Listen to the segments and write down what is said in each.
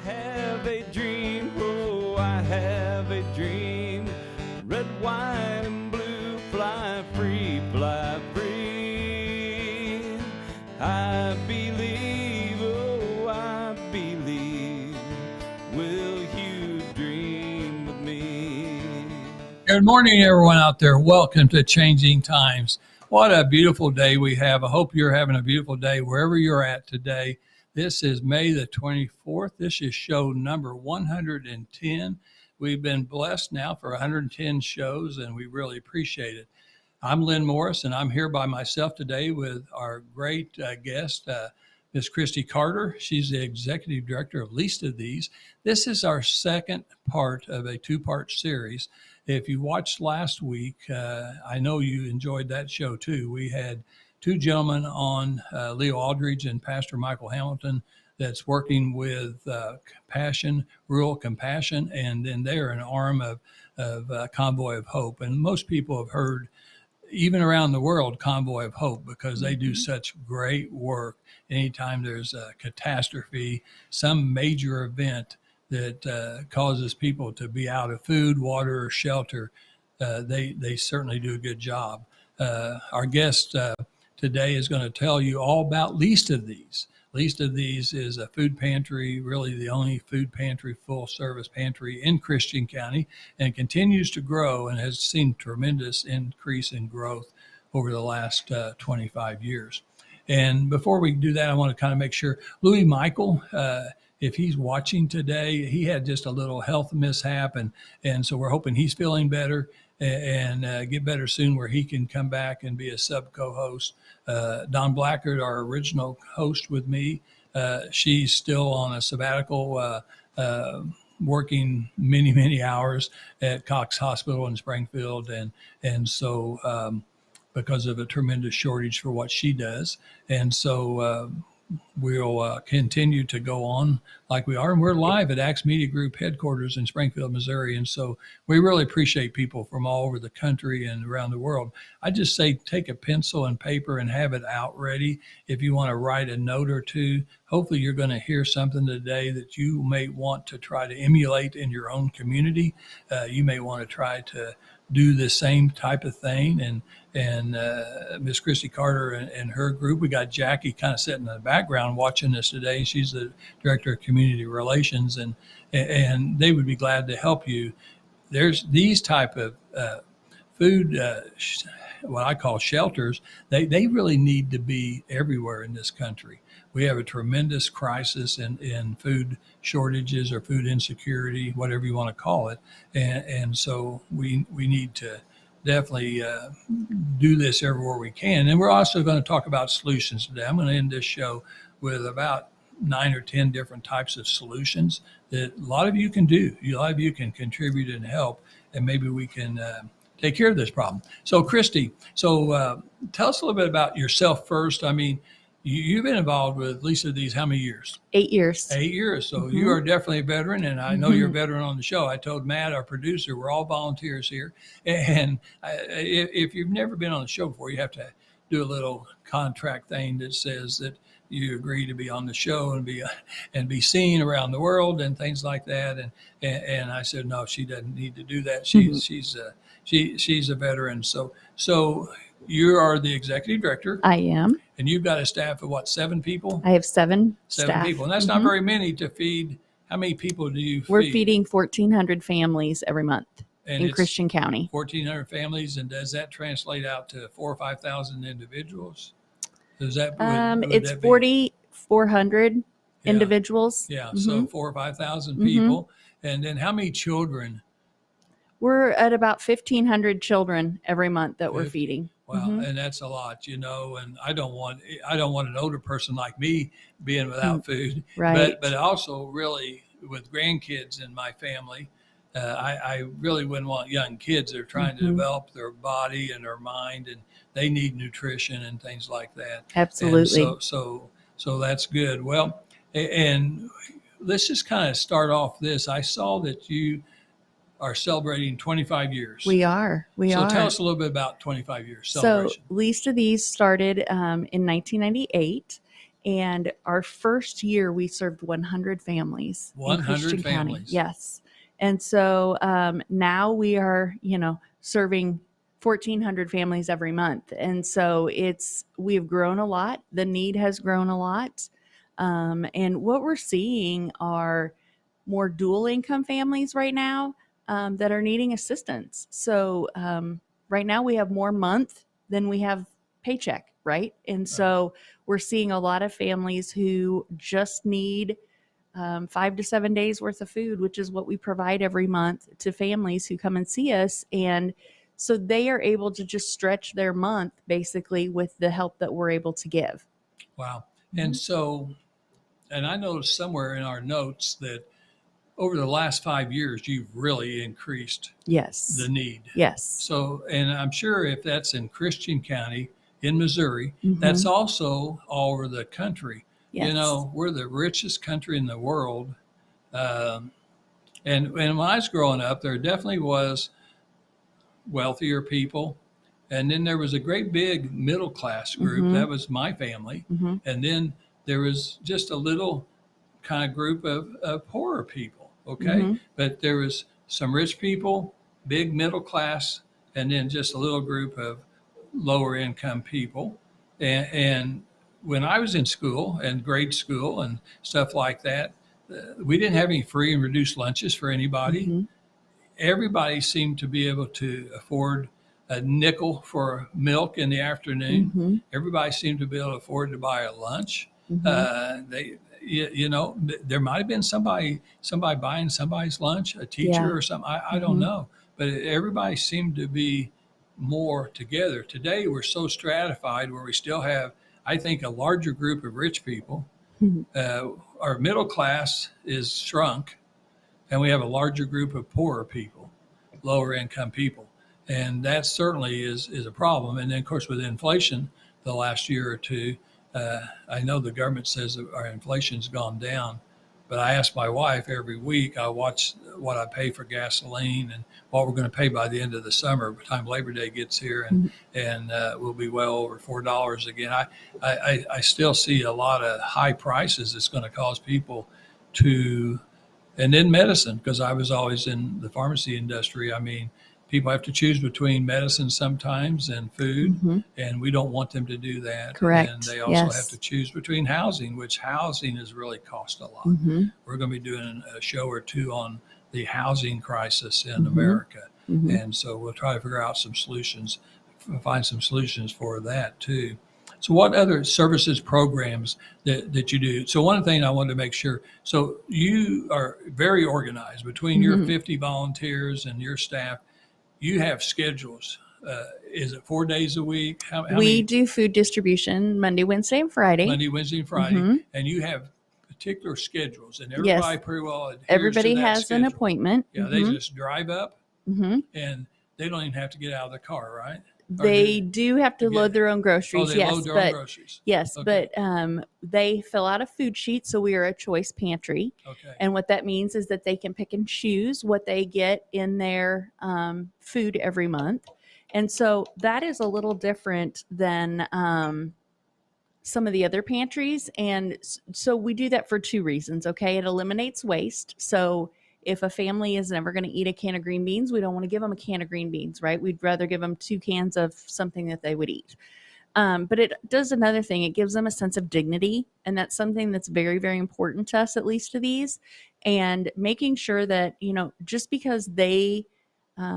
have a dream, oh, I have a dream. Red, white, and blue, fly free, fly free. I believe, oh, I believe. Will you dream with me? Good morning, everyone out there. Welcome to Changing Times. What a beautiful day we have. I hope you're having a beautiful day wherever you're at today. This is May the 24th. This is show number 110. We've been blessed now for 110 shows, and we really appreciate it. I'm Lynn Morris, and I'm here by myself today with our great guest, Miss Cristy Carter. She's the executive director of Least of These. This is our second part of a two-part series. If you watched last week, I know you enjoyed that show too. We had two gentlemen on, Leo Aldridge and Pastor Michael Hamilton, that's working with Compassion, Rural Compassion, and then they're an arm of Convoy of Hope. And most people have heard, even around the world, Convoy of Hope, because they do such great work. Anytime there's a catastrophe, some major event that causes people to be out of food, water, or shelter, they certainly do a good job. Our guest today is going to tell you all about Least of These. Least of These is a food pantry, really the only food pantry, full service pantry in Christian County, and continues to grow and has seen tremendous increase in growth over the last 25 years. And before we do that, I want to kind of make sure Louis Michael, if he's watching today, he had just a little health mishap, and so we're hoping he's feeling better and get better soon, where he can come back and be a sub co-host. Don Blackard, our original host with me, she's still on a sabbatical, working many hours at Cox Hospital in Springfield, and so because of a tremendous shortage for what she does, and so we'll continue to go on like we are. And we're live at Axe Media Group headquarters in Springfield, Missouri. And so we really appreciate people from all over the country and around the world. I just say take a pencil and paper and have it out ready. If you want to write a note or two, hopefully you're going to hear something today that you may want to try to emulate in your own community. You may want to try to do the same type of thing. And Miss Cristy Carter and her group, we got Jackie kind of sitting in the background watching this today. She's the director of community relations, and they would be glad to help you. There's these type of food, what I call shelters. They really need to be everywhere in this country. We have a tremendous crisis in food shortages or food insecurity, whatever you want to call it. And so we need to definitely do this everywhere we can. And we're also going to talk about solutions today. I'm going to end this show with about 9 or 10 different types of solutions that a lot of you can do. A lot of you can contribute and help, and maybe we can take care of this problem. So Cristy, tell us a little bit about yourself first. I mean, you've been involved with Least of These how many years? 8 years. 8 years. So you are definitely a veteran, and I know you're a veteran on the show. I told Matt, our producer, we're all volunteers here. And if you've never been on the show before, you have to do a little contract thing that says that you agree to be on the show and be seen around the world and things like that. And I said, no, she doesn't need to do that. She's a veteran. So you are the executive director. I am. And you've got a staff of what, 7 people? I have 7 staff. People. And that's not very many to feed. How many people do you feed? We're feeding 1,400 families every month in Christian County. 1,400 families. And does that translate out to 4,000 or 5,000 individuals? Does that? It's 4,400 individuals. Yeah. So 4,000 or 5,000 people. And then how many children? We're at about 1,500 children every month that we're feeding. Wow, and that's a lot, and I don't want an older person like me being without food. Right. But also really with grandkids in my family, I really wouldn't want young kids that are trying to develop their body and their mind, and they need nutrition and things like that. Absolutely. And so that's good. Well, and let's just kind of start off this. I saw that you are celebrating 25 years. We are. So tell us a little bit about 25 years celebration. So Least of These started in 1998, And our first year, we served 100 families in 100 Christian County. families. Yes. And so now we are, serving 1,400 families every month. And so we've grown a lot. The need has grown a lot. And what we're seeing are more dual income families right now that are needing assistance. So right now we have more month than we have paycheck, right? And so we're seeing a lot of families who just need 5 to 7 days worth of food, which is what we provide every month to families who come and see us. And so they are able to just stretch their month basically with the help that we're able to give. Wow. And so, and I noticed somewhere in our notes that over the last 5 years, you've really increased the need. Yes. So, and I'm sure if that's in Christian County in Missouri, that's also all over the country. Yes. We're the richest country in the world. And when I was growing up, there definitely was wealthier people. And then there was a great big middle class group. That was my family. And then there was just a little kind of group of poorer people. Okay. But there was some rich people, big middle class, and then just a little group of lower income people. And when I was in school and grade school and stuff like that, we didn't have any free and reduced lunches for anybody. Everybody seemed to be able to afford a nickel for milk in the afternoon. Everybody seemed to be able to afford to buy a lunch. There might have been somebody buying somebody's lunch, a teacher or something. I don't know, but everybody seemed to be more together. Today, we're so stratified where we still have, I think, a larger group of rich people. Our middle class is shrunk, and we have a larger group of poorer people, lower income people. And that certainly is a problem. And then, of course, with inflation the last year or two, I know the government says that our inflation's gone down, but I ask my wife every week, I watch what I pay for gasoline and what we're going to pay by the end of the summer, by the time Labor Day gets here, and we'll be well over $4 again. I still see a lot of high prices. It's going to cause people to, and then medicine, because I was always in the pharmacy industry. I mean, people have to choose between medicine sometimes and food, and we don't want them to do that. Correct. And they also have to choose between housing, which housing has really cost a lot. We're going to be doing a show or two on the housing crisis in America. And so we'll try to figure out some solutions, find some solutions for that too. So what other services, programs that you do? So one thing I wanted to make sure, so you are very organized between your 50 volunteers and your staff. You have schedules. Is it 4 days a week? How we many? do food distribution Monday, Wednesday, and Friday. Monday, Wednesday, and Friday. And you have particular schedules, and everybody pretty well adheres everybody to that has schedule. an appointment. Yeah, they just drive up, and they don't even have to get out of the car, right? They do have to load their own groceries. They load their own groceries. Yes, Okay. but they fill out a food sheet, so we are a choice pantry. Okay. And what that means is that they can pick and choose what they get in their food every month. And so that is a little different than some of the other pantries. And so we do that for two reasons, okay? It eliminates waste. So if a family is never going to eat a can of green beans, we don't want to give them a can of green beans, right? We'd rather give them 2 cans of something that they would eat. But it does another thing. It gives them a sense of dignity. And that's something that's very, very important to us, at least to these. And making sure that, just because they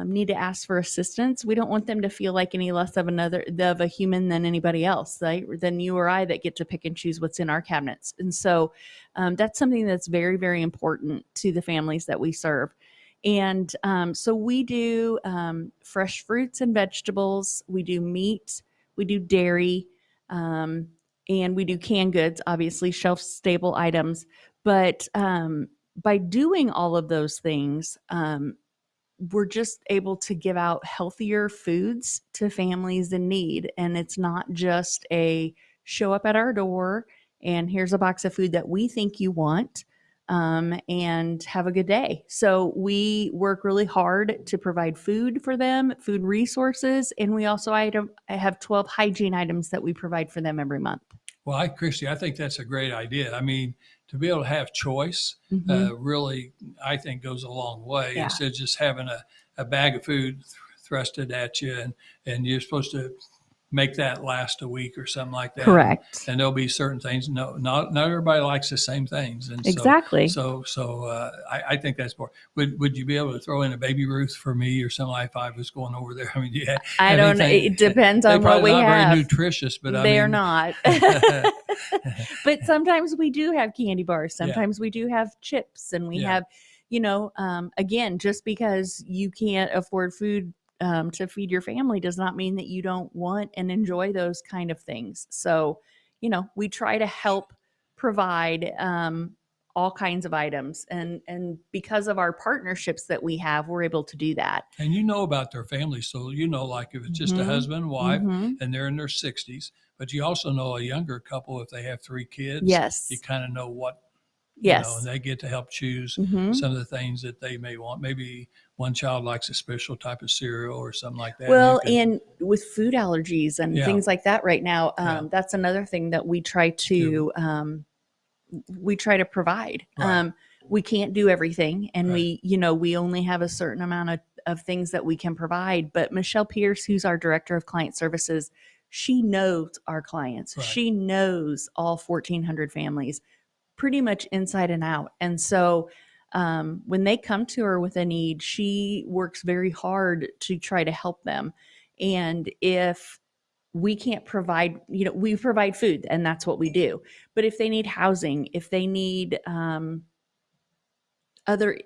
need to ask for assistance, we don't want them to feel like any less of a human than anybody else, right? Than you or I that get to pick and choose what's in our cabinets. And so that's something that's very, very important to the families that we serve. And so we do fresh fruits and vegetables. We do meat. We do dairy. And we do canned goods, obviously shelf-stable items. But by doing all of those things, we're just able to give out healthier foods to families in need. And it's not just a show up at our door and here's a box of food that we think you want, and have a good day. So we work really hard to provide food for them, food resources. And we also have 12 hygiene items that we provide for them every month. Well, Christy, I think that's a great idea. I mean, to be able to have choice really, I think, goes a long way Yeah. instead of just having a bag of food thrusted at you, and you're supposed to make that last a week or something like that. Correct. And there'll be certain things. No, not everybody likes the same things. And Exactly. I think that's more. Would you be able to throw in a Baby Ruth for me or something like if I was going over there? I mean, yeah. I don't know. It depends on what we have. They're probably not very nutritious, but they are not. But sometimes we do have candy bars. Sometimes we do have chips, and we have, again, just because you can't afford food to feed your family does not mean that you don't want and enjoy those kind of things. So, we try to help provide all kinds of items, and because of our partnerships that we have, we're able to do that. And about their families, so like if it's just a husband and wife and they're in their 60s, but you also know a younger couple if they have 3 kids. Yes, you kind of know what. Yes. And they get to help choose some of the things that they may want. Maybe one child likes a special type of cereal or something like that. Well, and with food allergies and things like that right now, that's another thing that we try to provide. Right. We can't do everything, and we only have a certain amount of things that we can provide. But Michelle Pierce, who's our director of client services, she knows our clients. Right. She knows all 1,400 families pretty much inside and out. And so when they come to her with a need, she works very hard to try to help them. And if we can't provide, we provide food, and that's what we do. But if they need housing, if they need other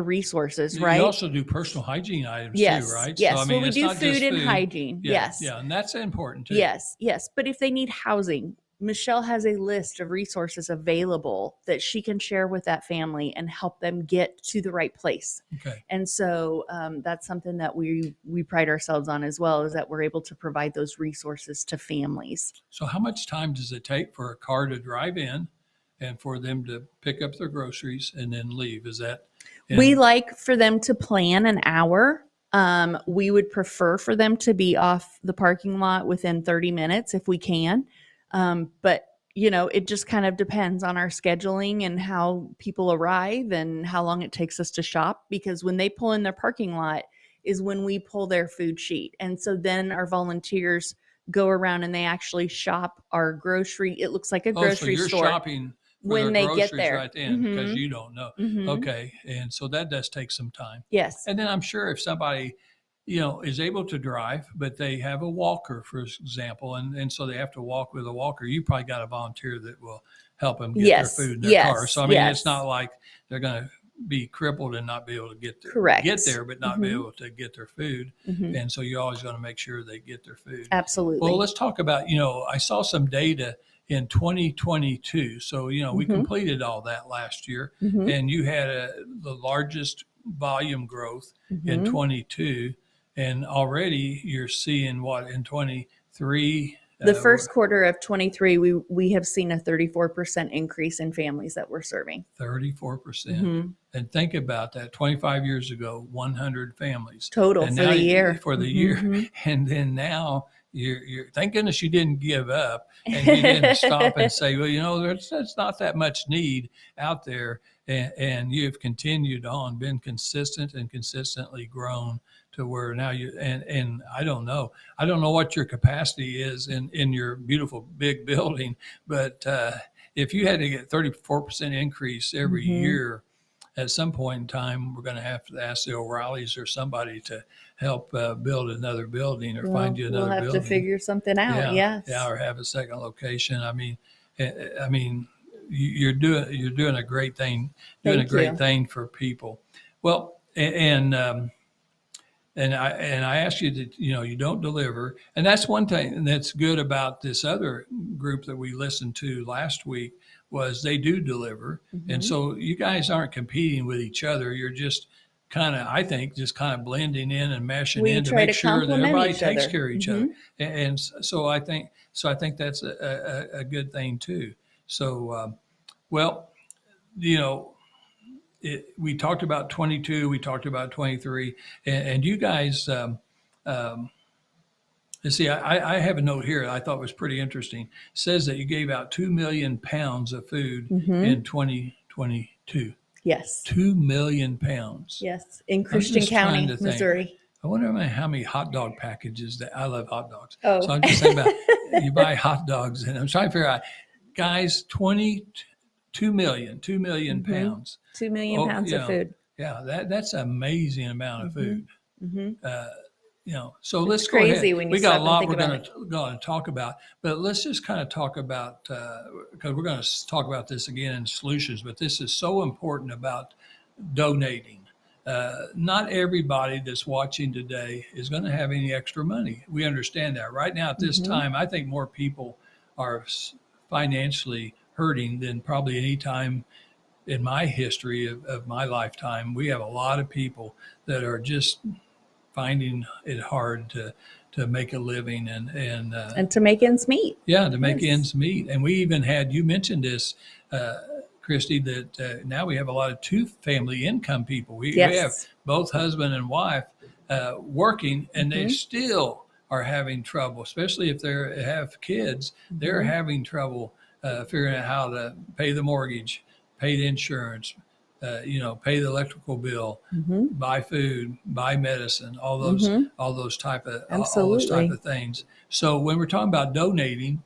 resources, right? You also do personal hygiene items too, right? Yes. So, we do food and hygiene. Yes. Yeah, and that's important too. Yes. But if they need housing, Michelle has a list of resources available that she can share with that family and help them get to the right place. Okay. And so that's something that we pride ourselves on as well, is that we're able to provide those resources to families. So how much time does it take for a car to drive in and for them to pick up their groceries and then leave? Is that? We like for them to plan an hour. We would prefer for them to be off the parking lot within 30 minutes if we can. But it just kind of depends on our scheduling and how people arrive and how long it takes us to shop, because when they pull in their parking lot is when we pull their food sheet. And so then our volunteers go around and they actually shop our grocery. It looks like a grocery store. You're shopping when they get there right then, because you don't know. Okay. And so that does take some time. Yes. And then I'm sure if somebody is able to drive, but they have a walker, for example, and so they have to walk with a walker, you probably got a volunteer that will help them get their food in their car. So, I mean, it's not like they're going to be crippled and not be able to get there, but not be able to get their food. And so you're always going to make sure they get their food. Absolutely. Well, let's talk about, I saw some data in 2022. So, we completed all that last year, and you had the largest volume growth in 22. And already you're seeing what in 23? The first quarter of 23, we have seen a 34% increase in families that we're serving. 34%. And think about that. 25 years ago, 100 families total for the year. For the year, and then now you're. Thank goodness you didn't give up and you didn't stop and say, well, there's not that much need out there, and you've continued on, been consistent and consistently grown to where now and I don't know what your capacity is in your beautiful big building, but if you had to get 34% increase every year, at some point in time, we're going to have to ask the O'Reillys or somebody to help build another building or find you another building. We'll have to figure something out. Yeah, or have a second location. I mean, you're doing a great thing, thing for people. Well, and I asked you that, you don't deliver. And that's one thing that's good about this other group that we listened to last week was they do deliver. And so you guys aren't competing with each other. You're just kind of blending in and meshing in to make sure that everybody takes care of each other. And so I think that's a good thing too. So, we talked about 22, we talked about 23, and you guys, And see, I have a note here I thought was pretty interesting. It says that you gave out 2 million pounds of food in 2022. Yes. 2 million pounds. Yes. In I'm Christian just trying County, to think. Missouri. I wonder how many hot dog packages that I love hot dogs. Oh. So I'm just saying about you buy hot dogs, and I'm trying to figure out, guys, 2 million pounds. 2 million pounds of food. Yeah, that's an amazing amount of food. So let's It's go ahead. crazy when you We got a stop and lot think we're about going to talk about, but let's just kind of talk about, because we're going to talk about this again in solutions, but this is so important about donating. Not everybody that's watching today is going to have any extra money. We understand that. Right now at this time, I think more people are financially hurting than probably any time in my history of my lifetime. We have a lot of people that are just finding it hard to make a living And to make ends meet. Yeah, to make ends meet. And we even had, you mentioned this, Cristy, that now we have a lot of two-family income people. We have both husband and wife working, and they still are having trouble, especially if they have kids. They're having trouble figuring out how to pay the mortgage, pay the insurance, pay the electrical bill, buy food, buy medicine, all those type of things. So when we're talking about donating,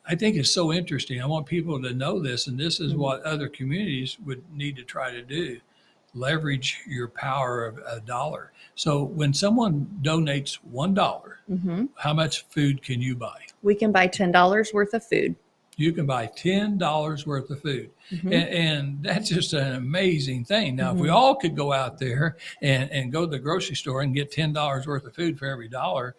I think it's so interesting. I want people to know this, and this is what other communities would need to try to do. Leverage your power of a dollar. So when someone donates $1, how much food can you buy? We can buy $10 worth of food. You can buy $10 worth of food. And that's just an amazing thing. Now, if we all could go out there and go to the grocery store and get $10 worth of food for every dollar,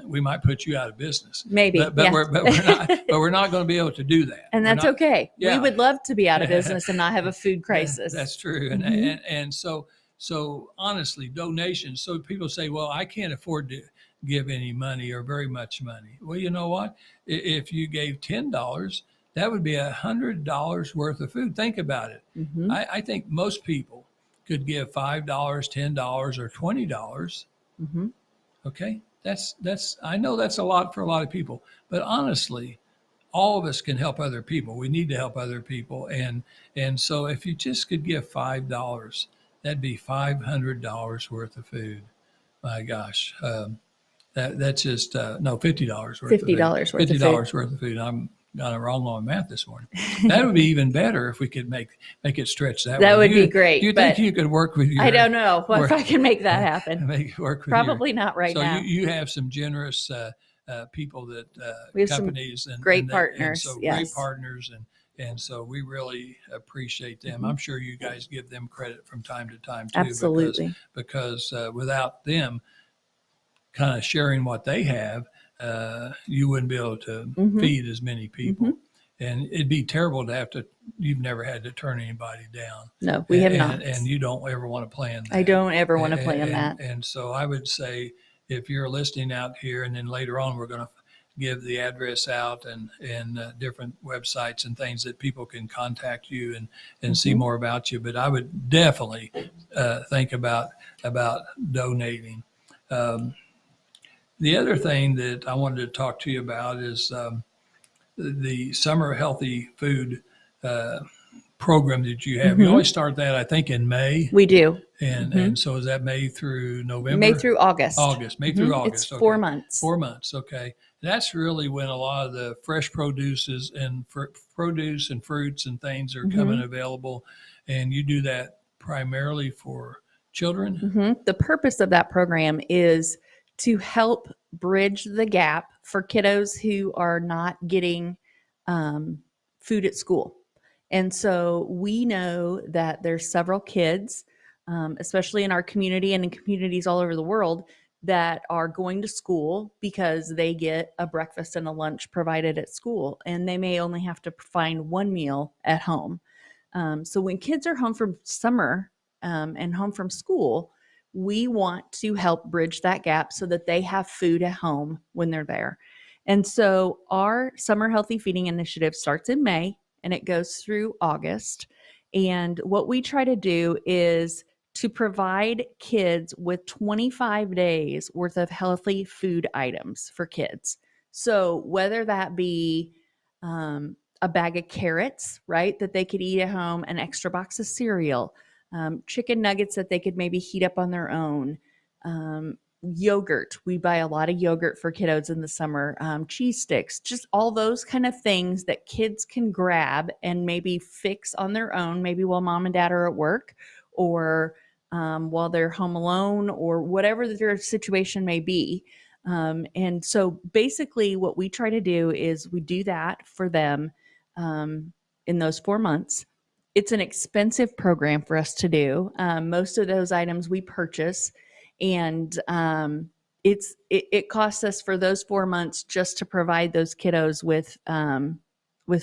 we might put you out of business. Maybe. But we're not going to be able to do that. And that's okay. Yeah. We would love to be out of business and not have a food crisis. That's true. And so honestly, donations. So people say, well, I can't afford to give any money or very much money. Well, you know what? If you gave $10, that would be $100 worth of food. Think about it. I think most people could give $5, $10, or $20. Okay. I know that's a lot for a lot of people, but honestly, all of us can help other people. We need to help other people. And so if you just could give $5, that'd be $500 worth of food. My gosh. That's just no $50 worth. $50 worth of food. I'm got it wrong on math this morning. That would be even better if we could make it stretch that way. That would be great. Do you think you could work with your? I don't know if I can make that happen. Make it work with Probably not right now. So you have some generous people that we have companies some and great partners. So yes. great partners and so we really appreciate them. I'm sure you guys give them credit from time to time too. Absolutely. Because without them kind of sharing what they have, you wouldn't be able to feed as many people. And it'd be terrible to you've never had to turn anybody down. No, we have not. And you don't ever want to plan that. I don't ever want to plan that. And so I would say if you're listening out here, and then later on we're going to give the address out and different websites and things that people can contact you and see more about you. But I would definitely think about donating. The other thing that I wanted to talk to you about is the Summer Healthy Food program that you have. You always start that, I think, in May. We do. And so is that May through November? May through August. May through August. It's 4 months. 4 months. Okay. That's really when a lot of the fresh produce and fruits and things are coming available. And you do that primarily for children? The purpose of that program is to help bridge the gap for kiddos who are not getting food at school. And so we know that there's several kids, especially in our community and in communities all over the world, that are going to school because they get a breakfast and a lunch provided at school, and they may only have to find one meal at home. So when kids are home from summer and home from school, we want to help bridge that gap so that they have food at home when they're there. And so our Summer Healthy Feeding Initiative starts in May and it goes through August. And what we try to do is to provide kids with 25 days worth of healthy food items for kids. So whether that be a bag of carrots, right, that they could eat at home, an extra box of cereal, chicken nuggets that they could maybe heat up on their own, yogurt. We buy a lot of yogurt for kiddos in the summer, cheese sticks, just all those kind of things that kids can grab and maybe fix on their own, maybe while mom and dad are at work, or while they're home alone, or whatever their situation may be. And so basically what we try to do is we do that for them in those 4 months. It's an expensive program for us to do. Most of those items we purchase, and it costs us for those 4 months just to provide those kiddos with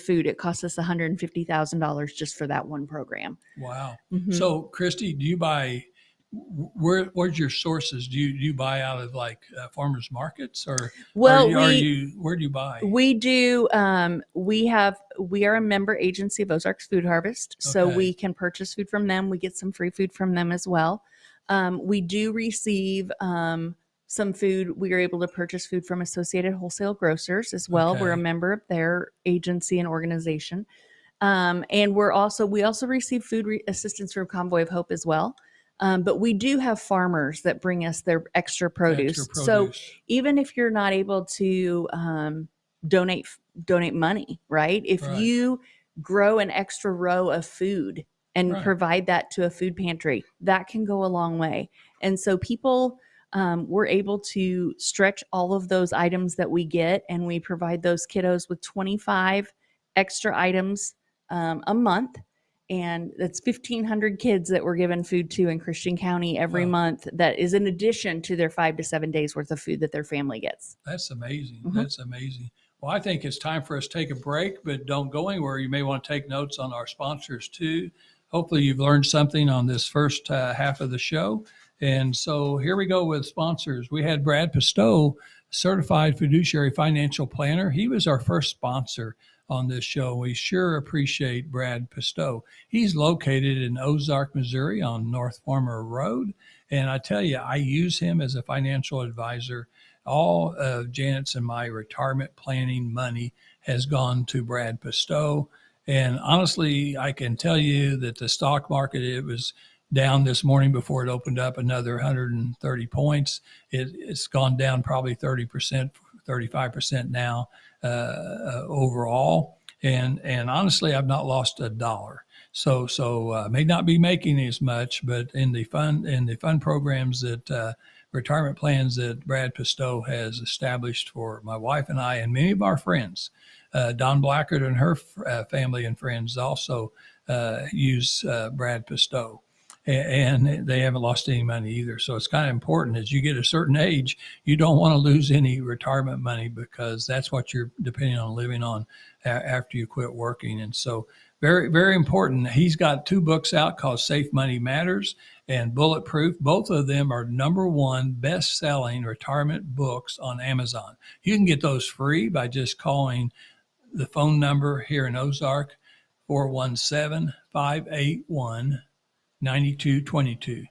food. It costs us $150,000 just for that one program. Wow. Mhm. So, Cristy, do you buy? Where's your sources? Do you buy out of like farmers markets, or Well, where do you buy? We do. We are a member agency of Ozarks Food Harvest, so Okay. we can purchase food from them. We get some free food from them as well. We do receive some food. We are able to purchase food from Associated Wholesale Grocers as well. We're a Okay. member of their agency and organization. And we also receive food assistance from Convoy of Hope as well. But we do have farmers that bring us their extra produce. Extra So produce. even if you're not able to donate money, right? If Right. you grow an extra row of food and Right. provide that to a food pantry, that can go a long way. And so people, we're able to stretch all of those items that we get, and we provide those kiddos with 25 extra items a month. And that's 1,500 kids that we're giving food to in Christian County every Wow. month. That is in addition to their 5 to 7 days worth of food that their family gets. That's amazing. Mhm. That's amazing. Well, I think it's time for us to take a break, but don't go anywhere. You may want to take notes on our sponsors too. Hopefully you've learned something on this first half of the show. And so here we go with sponsors. We had Brad Pistow, certified fiduciary financial planner. He was our first sponsor on this show. We sure appreciate Brad Pistow. He's located in Ozark, Missouri on North Farmer Road. And I tell you, I use him as a financial advisor. All of Janet's and my retirement planning money has gone to Brad Pistow. And honestly, I can tell you that the stock market, it was down this morning before it opened up another 130 points. It's gone down probably 30%, 35% now overall. And honestly, I've not lost a dollar. So may not be making as much, but in the fund programs that retirement plans that Brad Pistow has established for my wife and I and many of our friends, Don Blackard and her family and friends also use Brad Pistow. And they haven't lost any money either. So it's kind of important as you get a certain age, you don't want to lose any retirement money because that's what you're depending on living on after you quit working. And so very, very important. He's got 2 books out called Safe Money Matters and Bulletproof. Both of them are #1 best-selling retirement books on Amazon. You can get those free by just calling the phone number here in Ozark, 417-581-9222,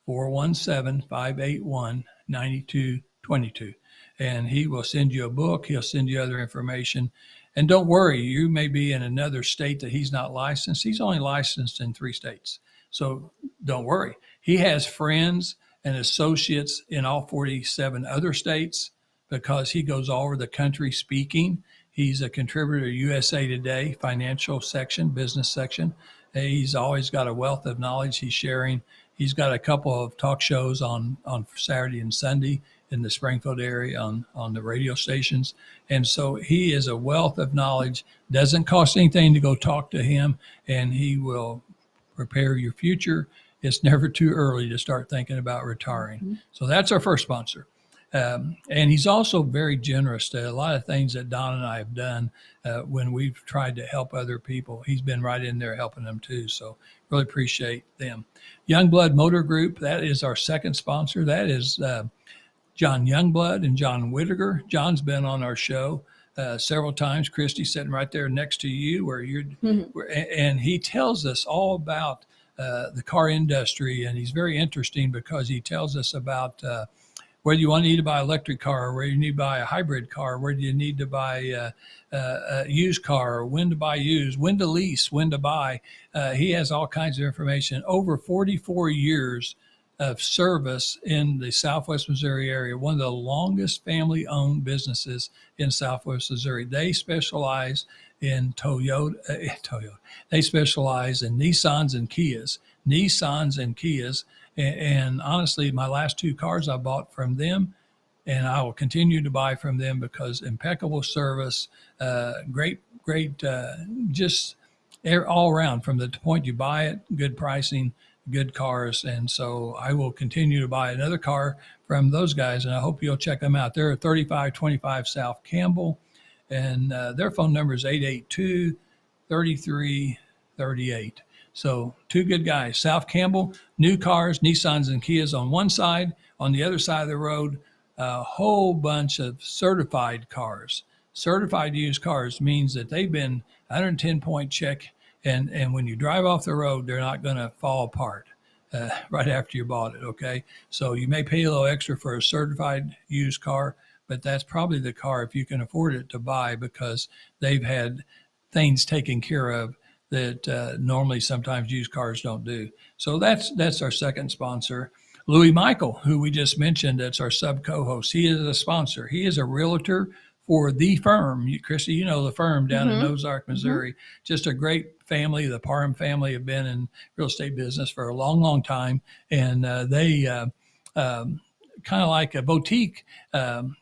417-581-9222. And he will send you a book. He'll send you other information. And don't worry, you may be in another state that he's not licensed. He's only licensed in 3 states. So don't worry. He has friends and associates in all 47 other states because he goes all over the country speaking. He's a contributor to USA Today, financial section, business section. He's always got a wealth of knowledge he's sharing. He's got a couple of talk shows on Saturday and Sunday in the Springfield area on the radio stations. And so he is a wealth of knowledge. Doesn't cost anything to go talk to him, and he will prepare your future. It's never too early to start thinking about retiring. Mm-hmm. So that's our first sponsor. And he's also very generous to a lot of things that Don and I have done when we've tried to help other people. He's been right in there helping them too. So really appreciate them. Youngblood Motor Group, that is our second sponsor. That is John Youngblood and John Whittaker. John's been on our show several times. Cristy sitting right there next to you where you're, and he tells us all about the car industry, and he's very interesting because he tells us about whether you need to buy an electric car, or whether you need to buy a hybrid car, whether you need to buy a used car, or when to buy used, when to lease, when to buy. He has all kinds of information. Over 44 years of service in the Southwest Missouri area, one of the longest family-owned businesses in Southwest Missouri. They specialize in Toyota. They specialize in Nissans and Kias. And honestly, my last 2 cars I bought from them, and I will continue to buy from them because impeccable service, great, just all around from the point you buy it, good pricing, good cars. And so I will continue to buy another car from those guys, and I hope you'll check them out. They're at 3525 South Campbell, and their phone number is 882-3338. So 2 good guys. South Campbell, new cars, Nissans and Kias on one side. On the other side of the road, a whole bunch of certified cars. Certified used cars means that they've been 110-point check, and when you drive off the road, they're not going to fall apart right after you bought it, okay? So you may pay a little extra for a certified used car, but that's probably the car, if you can afford it, to buy, because they've had things taken care of that normally sometimes used cars don't do. So that's our second sponsor. Louis Michael, who we just mentioned, that's our sub co-host. He is a sponsor. He is a realtor for The Firm. Cristy, you know The Firm down in Ozark, Missouri. Just a great family. The Parham family have been in real estate business for a long, long time. And they kind of like a boutique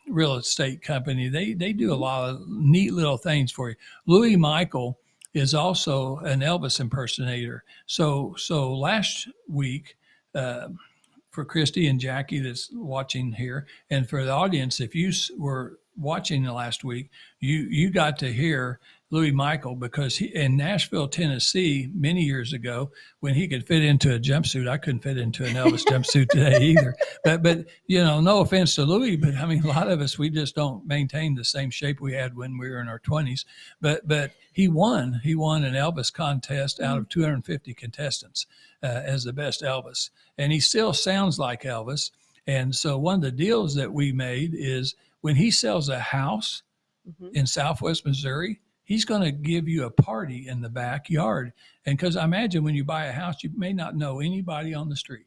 real estate company. They do a lot of neat little things for you. Louis Michael is also an Elvis impersonator. So last week, for Cristy and Jackie that's watching here, and for the audience, if you were watching the last week, you got to hear Louis Michael, because he, in Nashville, Tennessee, many years ago, when he could fit into a jumpsuit, I couldn't fit into an Elvis jumpsuit today either. But no offense to Louis, but I mean, a lot of us, we just don't maintain the same shape we had when we were in our 20s. But he won an Elvis contest out of 250 contestants as the best Elvis, and he still sounds like Elvis. And so one of the deals that we made is when he sells a house in Southwest Missouri, he's going to give you a party in the backyard. And because I imagine when you buy a house, you may not know anybody on the street.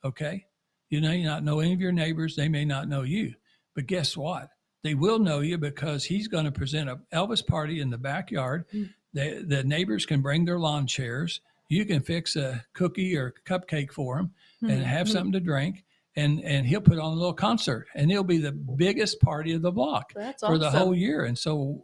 Okay. You may not know any of your neighbors. They may not know you, but guess what? They will know you, because he's going to present an Elvis party in the backyard. The neighbors can bring their lawn chairs. You can fix a cookie or cupcake for them and have something to drink. And he'll put on a little concert, and it'll be the biggest party of the block for the whole year. And so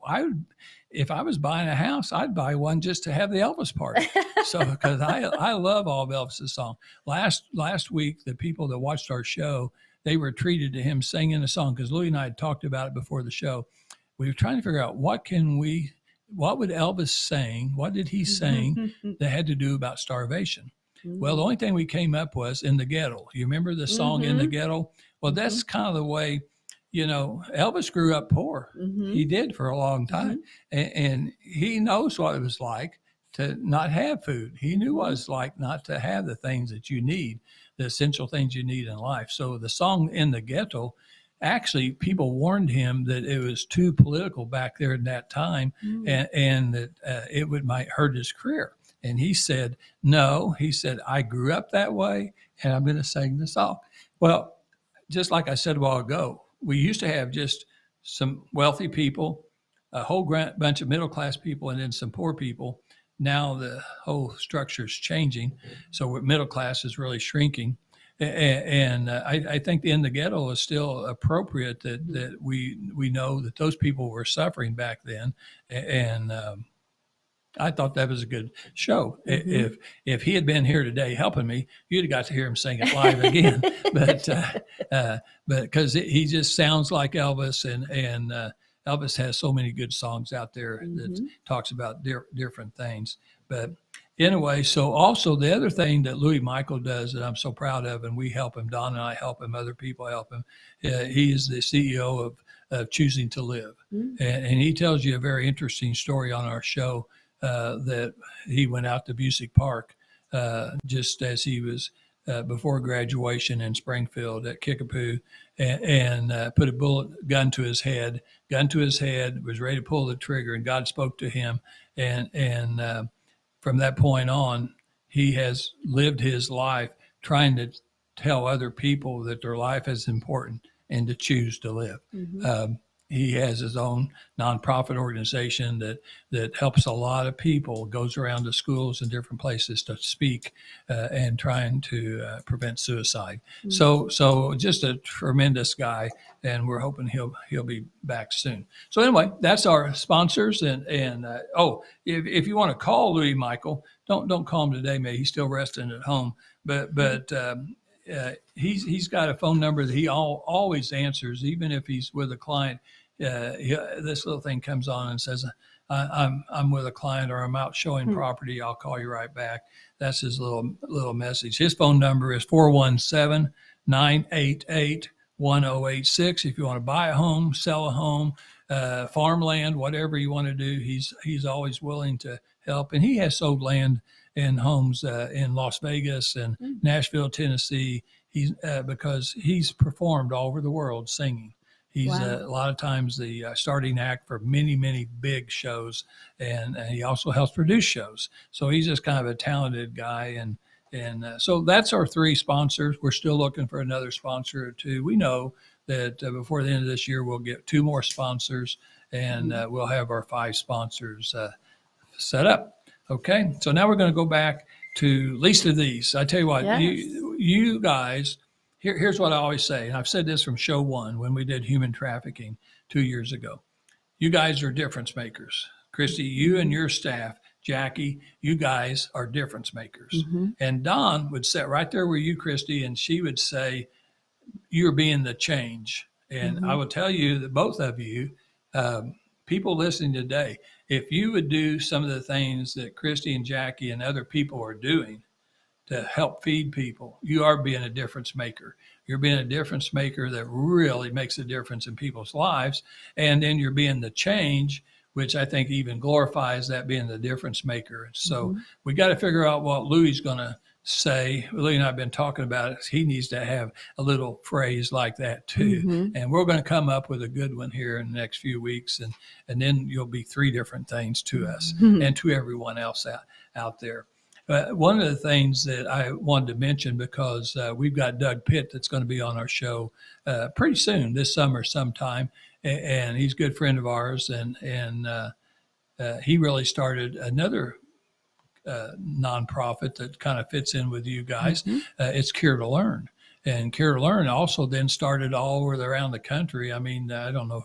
if I was buying a house, I'd buy one just to have the Elvis party. So, because I love all of Elvis's songs. Last week, the people that watched our show, they were treated to him singing a song, because Louis and I had talked about it before the show. We were trying to figure out what would Elvis sing? What did he sing that had to do about starvation? Well, the only thing we came up was In the Ghetto. You remember the song In the Ghetto? Well, that's kind of the way, Elvis grew up poor. He did for a long time. And he knows what it was like to not have food. He knew what it was like not to have the things that you need, the essential things you need in life. So the song In the Ghetto, actually, people warned him that it was too political back there in that time, and that it might hurt his career. And he said, no, I grew up that way, and I'm going to sing the song. Well, just like I said a while ago, we used to have just some wealthy people, a whole bunch of middle-class people, and then some poor people. Now the whole structure is changing, so middle class is really shrinking. And I think In the Ghetto is still appropriate, that we know that those people were suffering back then. And I thought that was a good show. If he had been here today helping me, you'd have got to hear him sing it live again. But because he just sounds like Elvis, and Elvis has so many good songs out there that talks about different things. But anyway, so also the other thing that Louis Michael does that I'm so proud of, and we help him, Don and I help him, other people help him. He is the CEO of Choosing to Live. And he tells you a very interesting story on our show, that he went out to Busick Park just as he was before graduation in Springfield at Kickapoo, and put a gun to his head, was ready to pull the trigger, and God spoke to him. And from that point on, he has lived his life trying to tell other people that their life is important and to choose to live. He has his own nonprofit organization that helps a lot of people, goes around to schools and different places to speak and trying to prevent suicide. So just a tremendous guy, and we're hoping he'll be back soon. So anyway, that's our sponsors. And if you want to call Louis Michael, don't call him today, maybe he's still resting at home. But he's got a phone number that he always answers, even if he's with a client. This little thing comes on and says, I'm with a client, or I'm out showing property. I'll call you right back. That's his little message. His phone number is 417-988-1086. If you want to buy a home, sell a home, farmland, whatever you want to do, he's always willing to help. And he has sold land and homes in Las Vegas and Nashville, Tennessee. Because he's performed all over the world singing. He's a lot of times the starting act for many, many big shows, and he also helps produce shows. So he's just kind of a talented guy. And so that's our 3 sponsors. We're still looking for another sponsor or 2. We know that before the end of this year, we'll get 2 more sponsors, and we'll have our 5 sponsors set up. Okay, so now we're going to go back to least of these. I tell you what, you guys, here's what I always say, and I've said this from show 1 when we did human trafficking 2 years ago. You guys are difference makers. Cristy, you and your staff, Jackie, you guys are difference makers. And Dawn would sit right there with you, Cristy, and she would say, you're being the change. And I will tell you that both of you, people listening today, if you would do some of the things that Cristy and Jackie and other people are doing to help feed people, you are being a difference maker. You're being a difference maker that really makes a difference in people's lives. And then you're being the change, which I think even glorifies that being the difference maker. So we got to figure out what Louis is going to say. Louis and I have been talking about it. He needs to have a little phrase like that too. And we're going to come up with a good one here in the next few weeks. And then you'll be 3 different things to us and to everyone else out there. One of the things that I wanted to mention, because we've got Doug Pitt that's going to be on our show pretty soon, this summer sometime, and he's a good friend of ours, and he really started another nonprofit that kind of fits in with you guys. It's Care to Learn. And Care to Learn also then started all over around the country. I mean, I don't know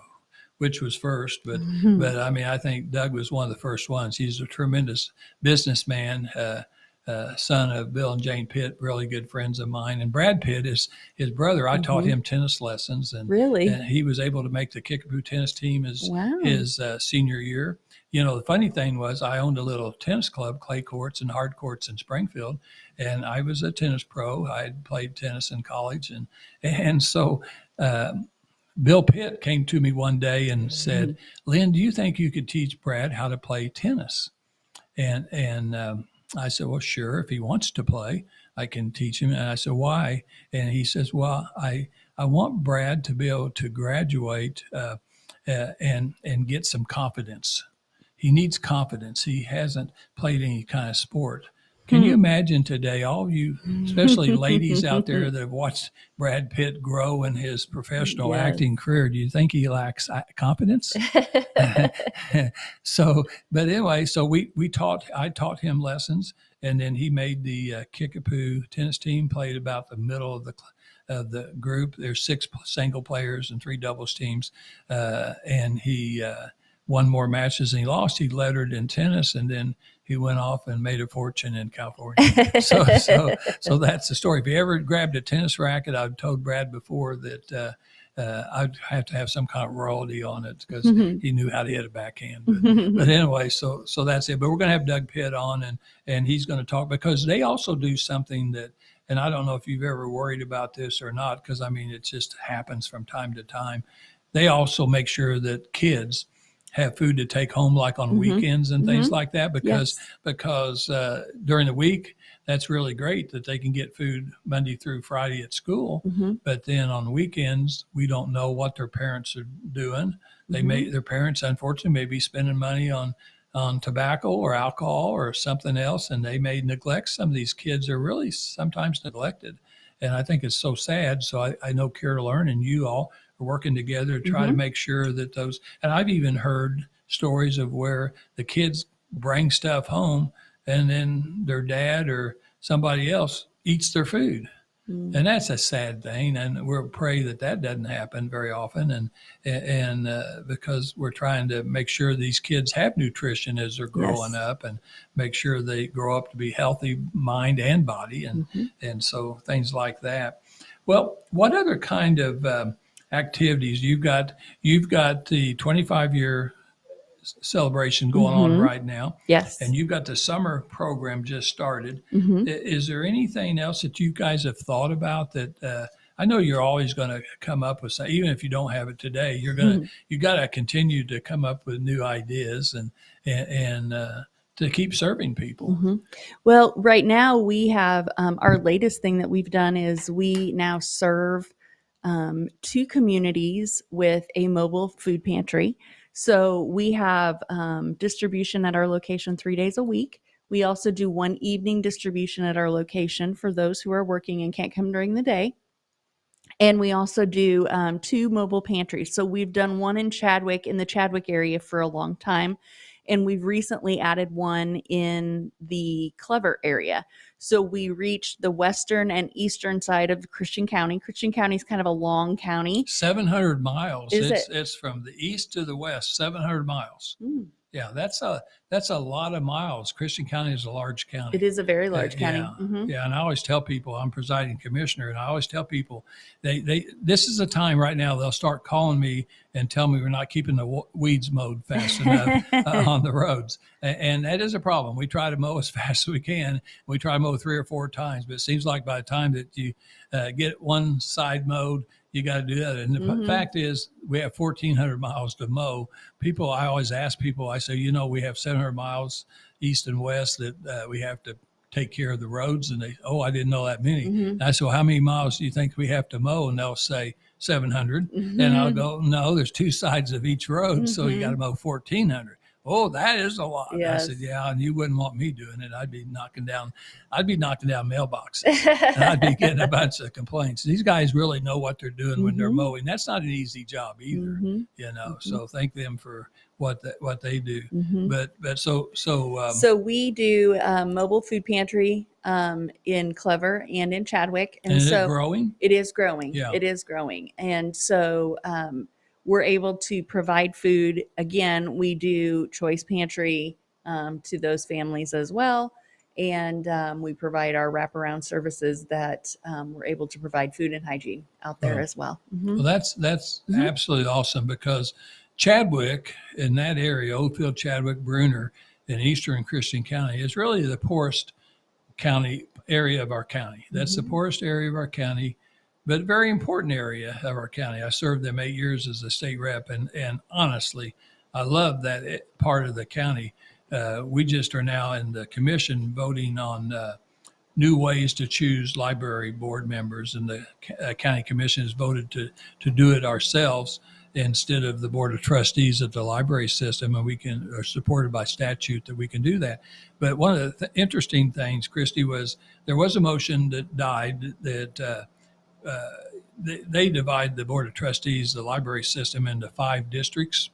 which was first, but I mean, I think Doug was one of the first ones. He's a tremendous businessman, son of Bill and Jane Pitt, really good friends of mine. And Brad Pitt is his brother. I taught him tennis lessons, and he was able to make the Kickapoo tennis team his senior year. You know, the funny thing was I owned a little tennis club, clay courts and hard courts in Springfield, and I was a tennis pro. I had played tennis in college, and so Bill Pitt came to me one day and said, "Lynn, do you think you could teach Brad how to play tennis?" And I said, "Well, sure. If he wants to play, I can teach him." And I said, "Why?" And he says, "Well, I want Brad to be able to graduate and get some confidence. He needs confidence. He hasn't played any kind of sport." Can you imagine today, all you, especially ladies out there that have watched Brad Pitt grow in his professional acting career, do you think he lacks confidence? But anyway, so I taught him lessons, and then he made the Kickapoo tennis team, played about the middle of the group. There's 6 single players and 3 doubles teams, and he won more matches than he lost. He lettered in tennis, and then he went off and made a fortune in California. So that's the story. If you ever grabbed a tennis racket, I've told Brad before that I'd have to have some kind of royalty on it, because he knew how to hit a backhand. But anyway, so that's it. But we're going to have Doug Pitt on, and he's going to talk, because they also do something that, and I don't know if you've ever worried about this or not, because I mean, it just happens from time to time. They also make sure that kids have food to take home, like on weekends and things like that, because during the week, that's really great that they can get food Monday through Friday at school. But then on the weekends, we don't know what their parents are doing. Their parents, unfortunately, may be spending money on tobacco or alcohol or something else, and they may neglect. Some of these kids are really sometimes neglected. And I think it's so sad. So I know Care to Learn and you all are working together to try to make sure that those, and I've even heard stories of where the kids bring stuff home and then their dad or somebody else eats their food. And that's a sad thing. And we'll pray that doesn't happen very often. And because we're trying to make sure these kids have nutrition as they're growing up and make sure they grow up to be healthy mind and body. And so things like that. Well, what other kind of activities you've got the 25-year celebration going on right now. Yes. And you've got the summer program just started. Is there anything else that you guys have thought about that I know you're always going to come up with, even if you don't have it today, you got to continue to come up with new ideas and to keep serving people. Well, right now we have our latest thing that we've done is we now serve 2 communities with a mobile food pantry. So we have distribution at our location 3 days a week. We also do 1 evening distribution at our location for those who are working and can't come during the day. And we also do 2 mobile pantries. So we've done 1 in the Chadwick area for a long time. And we've recently added 1 in the Clever area. So we reached the western and eastern side of Christian County. Christian County is kind of a long county. 700 miles. Is it's from the east to the west, 700 miles. Yeah, that's a lot of miles. Christian County is a large county. It is a very large county. Yeah, and I always tell people, I'm presiding commissioner, and I always tell people, this is a time right now they'll start calling me and tell me we're not keeping the weeds mowed fast enough on the roads, and that is a problem. We try to mow as fast as we can. We try to mow 3 or 4 times, but it seems like by the time that you get one side mowed, you got to do that. And the fact is, we have 1,400 miles to mow. I always ask people, I say, we have 700 miles east and west that we have to take care of the roads. And they, I didn't know that many. And I said, well, how many miles do you think we have to mow? And they'll say 700. And I'll go, no, there's 2 sides of each road. So you got to mow 1,400. Oh, that is a lot. Yes. I said, yeah, and you wouldn't want me doing it. I'd be knocking down mailboxes and I'd be getting a bunch of complaints. These guys really know what they're doing when they're mowing. That's not an easy job either, so thank them for what they do. But so we do mobile food pantry in Clever and in Chadwick. And is it growing? It is growing. Yeah. It is growing. And so, we're able to provide food. Again, we do choice pantry to those families as well. And we provide our wraparound services that we're able to provide food and hygiene out there as well. Well, that's absolutely awesome, because Chadwick in that area, Oldfield, Chadwick, Bruner, in eastern Christian County is really the poorest county area of our county. That's the poorest area of our county, but a very important area of our county. I served them 8 years as a state rep, and honestly, I love that part of the county. We just are now in the commission voting on new ways to choose library board members, and the county commission has voted to do it ourselves instead of the board of trustees of the library system, and we are supported by statute that we can do that. But one of the interesting things, Cristy, was there was a motion that died that they divide the board of trustees, the library system, into 5 districts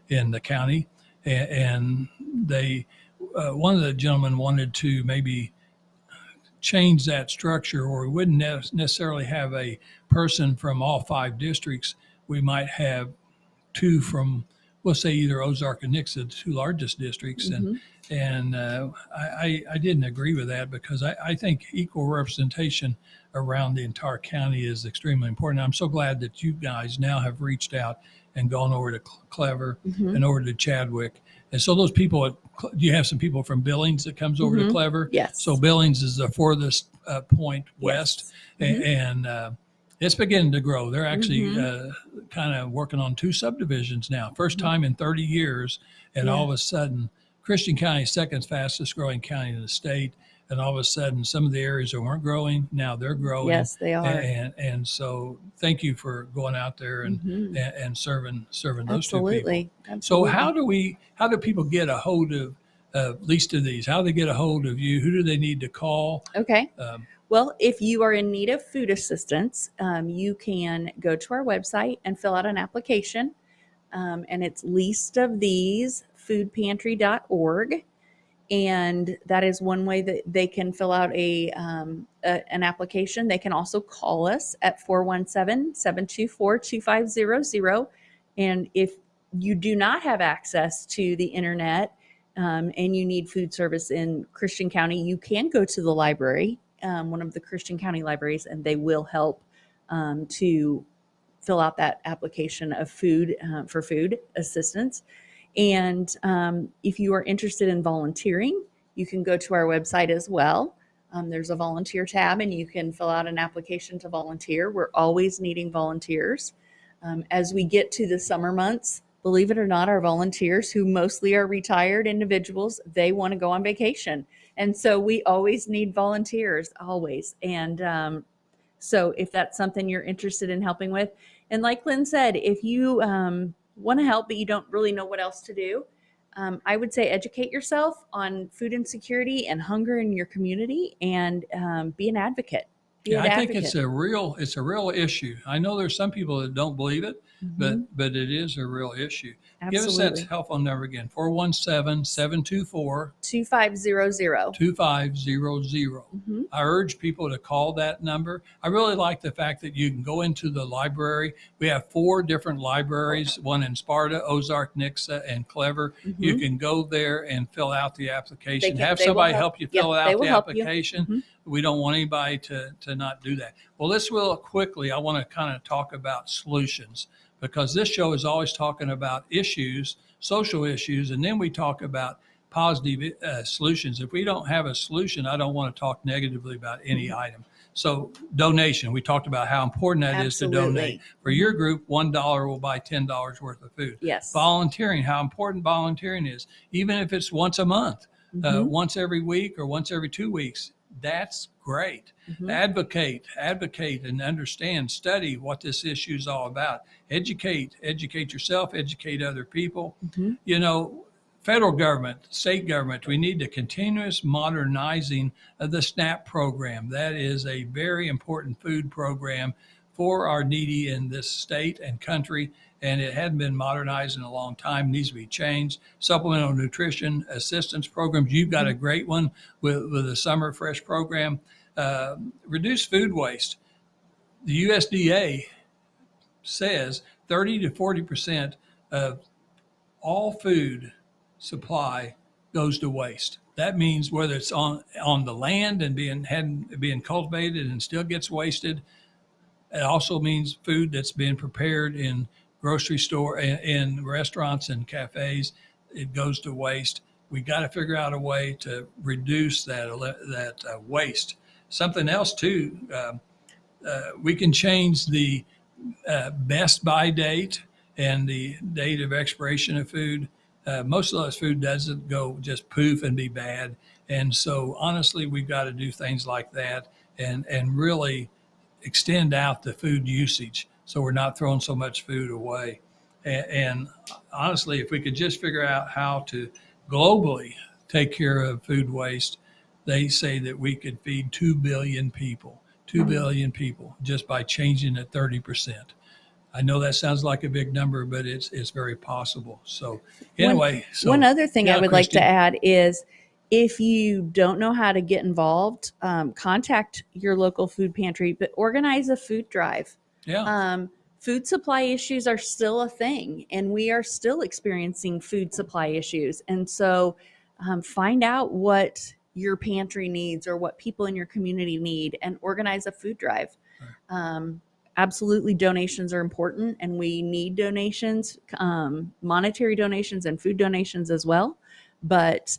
in the county, and they one of the gentlemen wanted to maybe change that structure, or we wouldn't necessarily have a person from all 5 districts. We might have 2 from, we'll say, either Ozark and Nixa, the 2 largest districts, and I didn't agree with that, because I think equal representation around the entire county is extremely important. I'm so glad that you guys now have reached out and gone over to Clever and over to Chadwick. And so those people, you have some people from Billings that comes over to Clever. Yes. So Billings is the furthest point west, and It's beginning to grow. They're actually Mm-hmm. kind of working on 2 subdivisions now. First time in 30 years. And all of a sudden, Christian County is second fastest growing county in the state. And all of a sudden, some of the areas that weren't growing, now they're growing. Yes, they are. And so thank you for going out there and serving those 2 people. Absolutely. So how do people get a hold of at least of these? How do they get a hold of you? Who do they need to call? Okay. Well, if you are in need of food assistance, you can go to our website and fill out an application. And it's leastofthesefoodpantry.org. And that is one way that they can fill out an application. They can also call us at 417-724-2500. And if you do not have access to the internet and you need food service in Christian County, you can go to the library, one of the Christian County libraries, and they will help to fill out that application of food for food assistance. And if you are interested in volunteering, you can go to our website as well. There's a volunteer tab and you can fill out an application to volunteer. We're always needing volunteers. As we get to the summer months, believe it or not, our volunteers, who mostly are retired individuals, they want to go on vacation. And so we always need volunteers, always. And so if that's something you're interested in helping with, and like Lynn said, if you want to help but you don't really know what else to do, I would say educate yourself on food insecurity and hunger in your community, and be an advocate. I think it's a real issue. I know there's some people that don't believe it, but it is a real issue. Absolutely. Give us that telephone number again, 417-724-2500. 2500. I urge people to call that number. I really like the fact that you can go into the library. We have 4 different libraries, one in Sparta, Ozark, Nixa, and Clever. You can go there and fill out the application. Have somebody help you fill out the application. We don't want anybody to not do that. Well, let's real quickly, I want to kind of talk about solutions, because this show is always talking about issues, social issues, and then we talk about positive solutions. If we don't have a solution, I don't want to talk negatively about any item. So donation, we talked about how important that is to donate. For your group, $1 will buy $10 worth of food. Yes. Volunteering, how important volunteering is, even if it's once a month, once every week or once every 2 weeks. That's great. Advocate and understand, study what this issue is all about. Educate yourself, educate other people. You know, federal government, state government, we need the continuous modernizing of the SNAP program. That is a very important food program for our needy in this state and country, and it hadn't been modernized in a long time, needs to be changed. Supplemental nutrition assistance programs, you've got a great one with the Summer Fresh program. Reduce food waste. The USDA says 30 to 40% of all food supply goes to waste. That means whether it's on the land and being cultivated and still gets wasted. It also means food that's being prepared in grocery store, in restaurants and cafes. It goes to waste. We got to figure out a way to reduce that waste. Something else too, we can change the best buy date and the date of expiration of food. Most of those food doesn't go just poof and be bad. And so honestly, we've got to do things like that and really extend out the food usage so we're not throwing so much food away. And honestly, if we could just figure out how to globally take care of food waste, they say that we could feed 2 billion people just by changing it 30%. I know that sounds like a big number, but it's very possible. So anyway. One other thing I would Cristy, like to add is, if you don't know how to get involved, contact your local food pantry, but organize a food drive. Food supply issues are still a thing, and we are still experiencing food supply issues. And so find out what your pantry needs or what people in your community need and organize a food drive. Absolutely, donations are important, and we need donations, monetary donations and food donations as well. But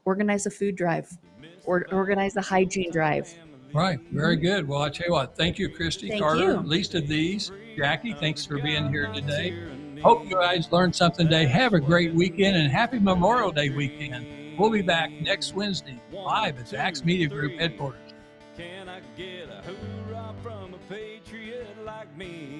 organize a food drive or organize a hygiene drive. Right. Very good. Well, I tell you what, thank you, Cristy, Thank Carter, you. least of these. Jackie, thanks for being here today. Hope you guys learned something today. Have a great weekend and happy Memorial Day weekend. We'll be back next Wednesday live at Zach's Media Group headquarters. Can I get a hoorah from a patriot like me?